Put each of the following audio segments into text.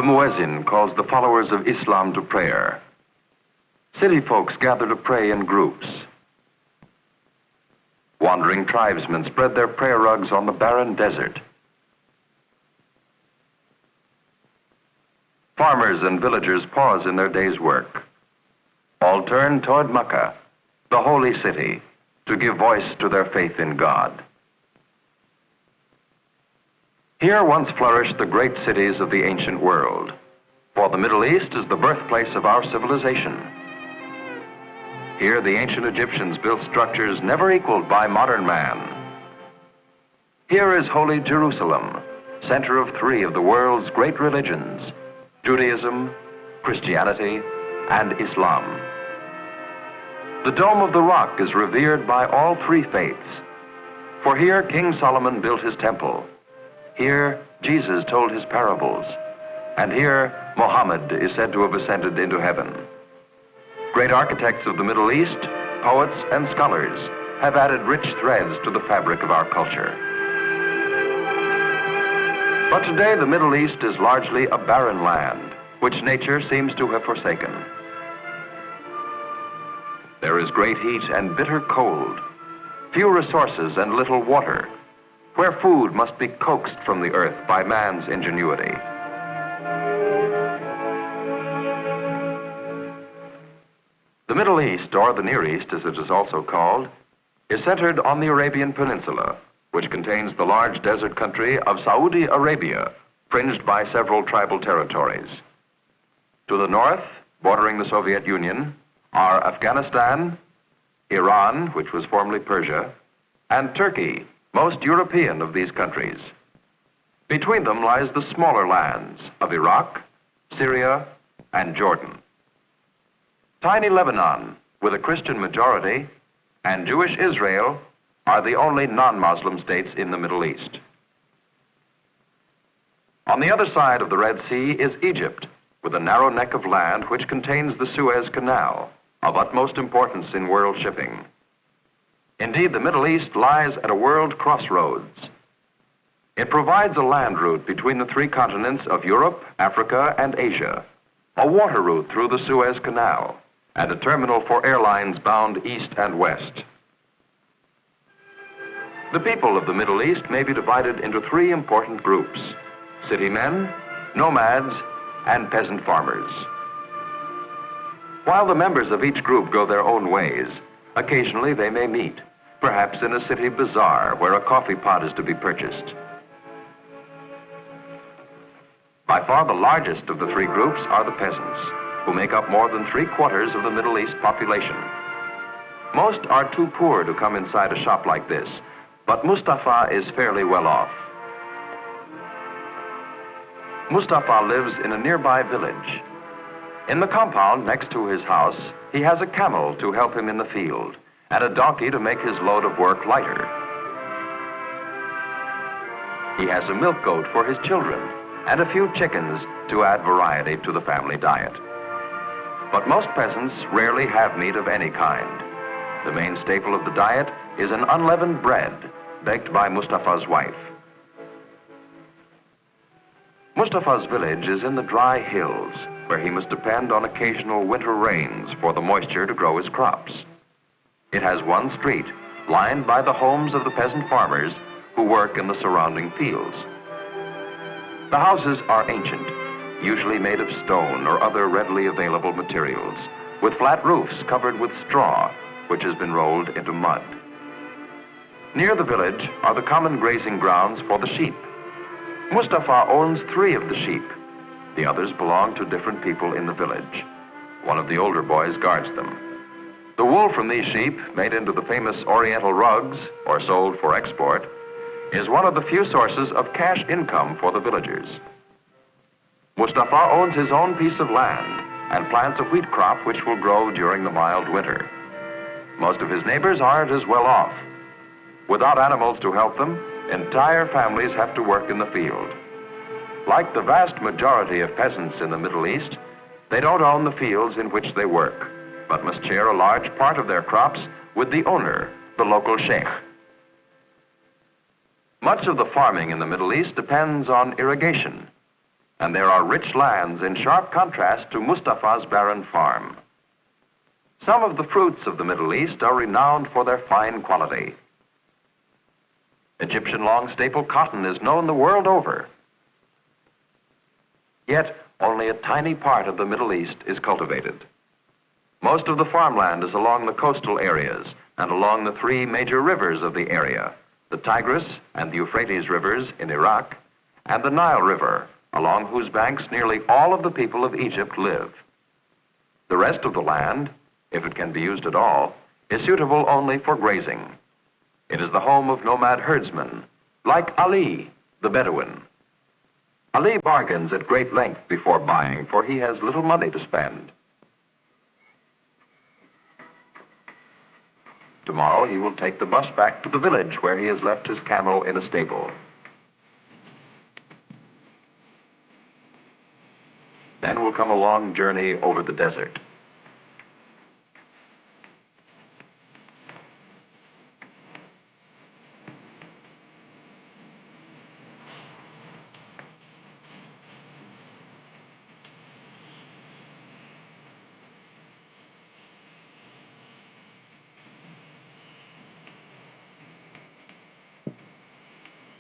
The muezzin calls the followers of Islam to prayer. City folks gather to pray in groups. Wandering tribesmen spread their prayer rugs on the barren desert. Farmers and villagers pause in their day's work. All turn toward Mecca, the holy city, to give voice to their faith in God. Here once flourished the great cities of the ancient world, for the Middle East is the birthplace of our civilization. Here the ancient Egyptians built structures never equaled by modern man. Here is holy Jerusalem, center of three of the world's great religions, Judaism, Christianity, and Islam. The Dome of the Rock is revered by all three faiths, for here King Solomon built his temple. Here, Jesus told his parables, and here, Muhammad is said to have ascended into heaven. Great architects of the Middle East, poets and scholars, have added rich threads to the fabric of our culture. But today, the Middle East is largely a barren land, which nature seems to have forsaken. There is great heat and bitter cold, few resources and little water, where food must be coaxed from the earth by man's ingenuity. The Middle East, or the Near East as it is also called, is centered on the Arabian Peninsula, which contains the large desert country of Saudi Arabia, fringed by several tribal territories. To the north, bordering the Soviet Union, are Afghanistan, Iran, which was formerly Persia, and Turkey, most European of these countries. Between them lies the smaller lands of Iraq, Syria, and Jordan. Tiny Lebanon, with a Christian majority, and Jewish Israel are the only non-Muslim states in the Middle East. On the other side of the Red Sea is Egypt, with a narrow neck of land which contains the Suez Canal, of utmost importance in world shipping. Indeed, the Middle East lies at a world crossroads. It provides a land route between the three continents of Europe, Africa, and Asia, a water route through the Suez Canal, and a terminal for airlines bound east and west. The people of the Middle East may be divided into three important groups: city men, nomads, and peasant farmers. While the members of each group go their own ways, occasionally they may meet, perhaps in a city bazaar where a coffee pot is to be purchased. By far the largest of the three groups are the peasants, who make up more than 3/4 of the Middle East population. Most are too poor to come inside a shop like this, but Mustafa is fairly well off. Mustafa lives in a nearby village. In the compound next to his house, he has a camel to help him in the field, and a donkey to make his load of work lighter. He has a milk goat for his children, and a few chickens to add variety to the family diet. But most peasants rarely have meat of any kind. The main staple of the diet is an unleavened bread, baked by Mustafa's wife. Mustafa's village is in the dry hills, where he must depend on occasional winter rains for the moisture to grow his crops. It has one street, lined by the homes of the peasant farmers who work in the surrounding fields. The houses are ancient, usually made of stone or other readily available materials, with flat roofs covered with straw, which has been rolled into mud. Near the village are the common grazing grounds for the sheep. Mustafa owns 3 of the sheep. The others belong to different people in the village. One of the older boys guards them. The wool from these sheep, made into the famous Oriental rugs, or sold for export, is one of the few sources of cash income for the villagers. Mustafa owns his own piece of land and plants a wheat crop which will grow during the mild winter. Most of his neighbors aren't as well off. Without animals to help them, entire families have to work in the field. Like the vast majority of peasants in the Middle East, they don't own the fields in which they work, but must share a large part of their crops with the owner, the local sheikh. Much of the farming in the Middle East depends on irrigation. and there are rich lands in sharp contrast to Mustafa's barren farm. Some of the fruits of the Middle East are renowned for their fine quality. Egyptian long staple cotton is known the world over. Yet, only a tiny part of the Middle East is cultivated. Most of the farmland is along the coastal areas and along the three major rivers of the area, the Tigris and the Euphrates rivers in Iraq, and the Nile River, along whose banks nearly all of the people of Egypt live. The rest of the land, if it can be used at all, is suitable only for grazing. It is the home of nomad herdsmen, like Ali, the Bedouin. Ali bargains at great length before buying, for he has little money to spend. Tomorrow he will take the bus back to the village where he has left his camel in a stable. Then will come a long journey over the desert.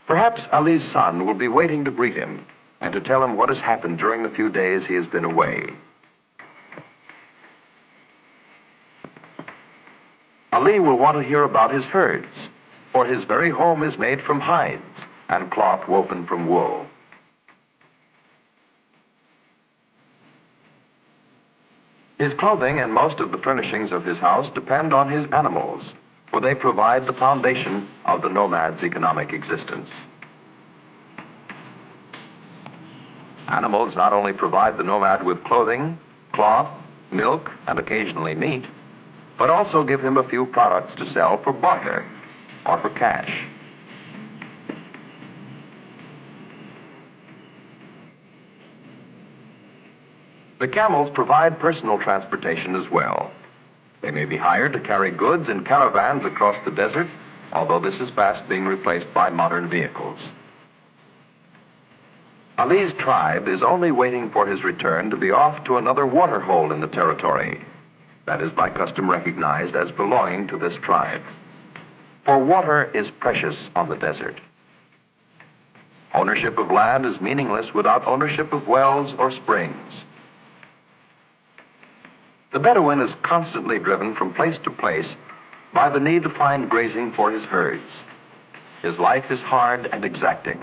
Perhaps Ali's son will be waiting to greet him and to tell him what has happened during the few days he has been away. Ali will want to hear about his herds, for his very home is made from hides and cloth woven from wool. His clothing and most of the furnishings of his house depend on his animals, for they provide the foundation of the nomad's economic existence. Animals not only provide the nomad with clothing, cloth, milk, and occasionally meat, but also give him a few products to sell for barter or for cash. The camels provide personal transportation as well. They may be hired to carry goods in caravans across the desert, although this is fast being replaced by modern vehicles. Ali's tribe is only waiting for his return to be off to another waterhole in the territory. That is by custom recognized as belonging to this tribe. For water is precious on the desert. Ownership of land is meaningless without ownership of wells or springs. The Bedouin is constantly driven from place to place by the need to find grazing for his herds. His life is hard and exacting,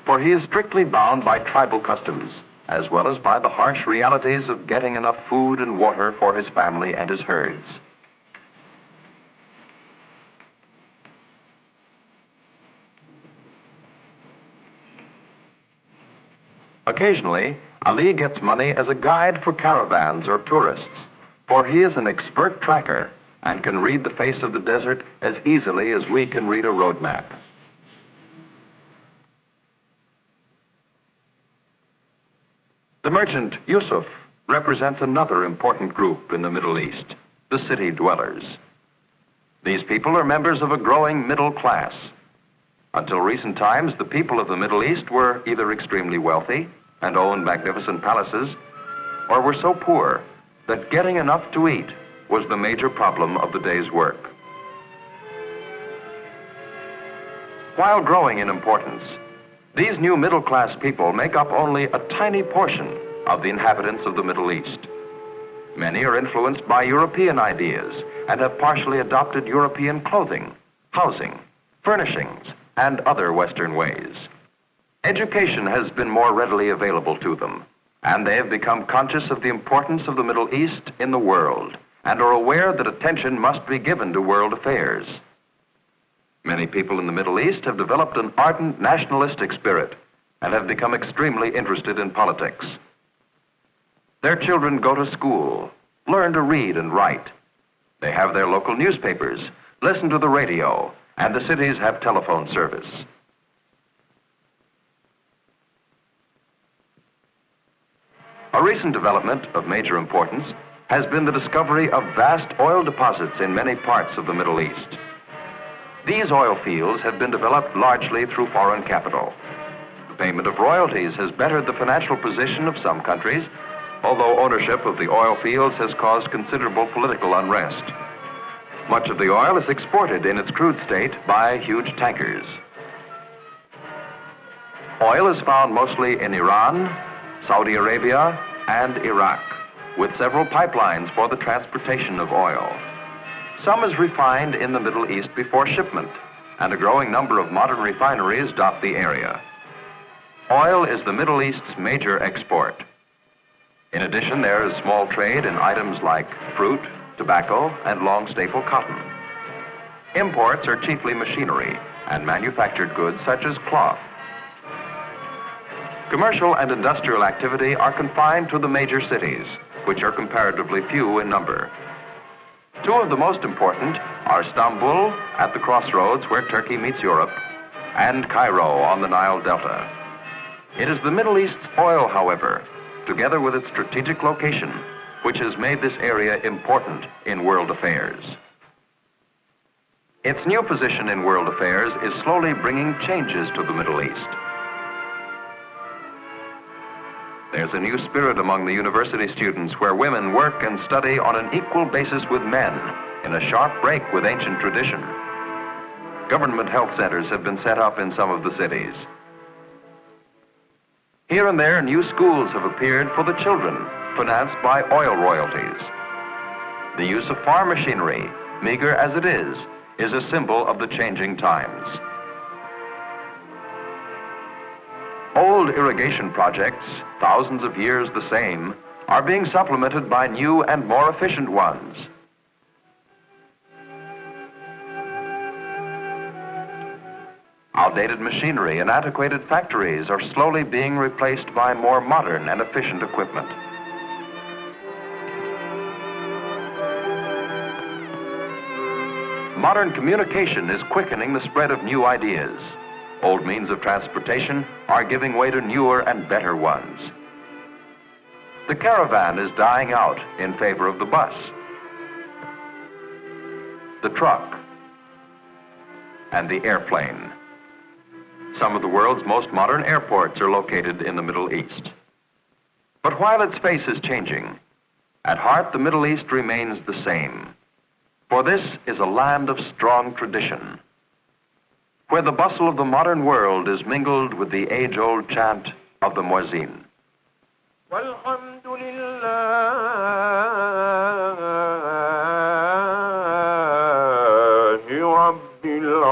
for he is strictly bound by tribal customs, as well as by the harsh realities of getting enough food and water for his family and his herds. Occasionally, Ali gets money as a guide for caravans or tourists, for he is an expert tracker and can read the face of the desert as easily as we can read a road map. The merchant Yusuf represents another important group in the Middle East, the city dwellers. These people are members of a growing middle class. Until recent times, the people of the Middle East were either extremely wealthy and owned magnificent palaces, or were so poor that getting enough to eat was the major problem of the day's work. While growing in importance, these new middle-class people make up only a tiny portion of the inhabitants of the Middle East. Many are influenced by European ideas and have partially adopted European clothing, housing, furnishings, and other Western ways. Education has been more readily available to them, and they have become conscious of the importance of the Middle East in the world and are aware that attention must be given to world affairs. Many people in the Middle East have developed an ardent nationalistic spirit and have become extremely interested in politics. Their children go to school, learn to read and write. They have their local newspapers, listen to the radio, and the cities have telephone service. A recent development of major importance has been the discovery of vast oil deposits in many parts of the Middle East. These oil fields have been developed largely through foreign capital. Payment of royalties has bettered the financial position of some countries, although ownership of the oil fields has caused considerable political unrest. Much of the oil is exported in its crude state by huge tankers. Oil is found mostly in Iran, Saudi Arabia, and Iraq, with several pipelines for the transportation of oil. Some is refined in the Middle East before shipment, and a growing number of modern refineries dot the area. Oil is the Middle East's major export. In addition, there is small trade in items like fruit, tobacco, and long staple cotton. Imports are chiefly machinery and manufactured goods such as cloth. Commercial and industrial activity are confined to the major cities, which are comparatively few in number. Two of the most important are Istanbul, at the crossroads where Turkey meets Europe, and Cairo on the Nile Delta. It is the Middle East's oil, however, together with its strategic location, which has made this area important in world affairs. Its new position in world affairs is slowly bringing changes to the Middle East. There's a new spirit among the university students where women work and study on an equal basis with men in a sharp break with ancient tradition. Government health centers have been set up in some of the cities. Here and there, new schools have appeared for the children, financed by oil royalties. The use of farm machinery, meager as it is a symbol of the changing times. Old irrigation projects, thousands of years the same, are being supplemented by new and more efficient ones. Outdated machinery and antiquated factories are slowly being replaced by more modern and efficient equipment. Modern communication is quickening the spread of new ideas. Old means of transportation are giving way to newer and better ones. The caravan is dying out in favor of the bus, the truck, and the airplane. Some of the world's most modern airports are located in the Middle East. But while its face is changing, at heart the Middle East remains the same. For this is a land of strong tradition, where the bustle of the modern world is mingled with the age-old chant of the muezzin. Walhamdulillah Rabbil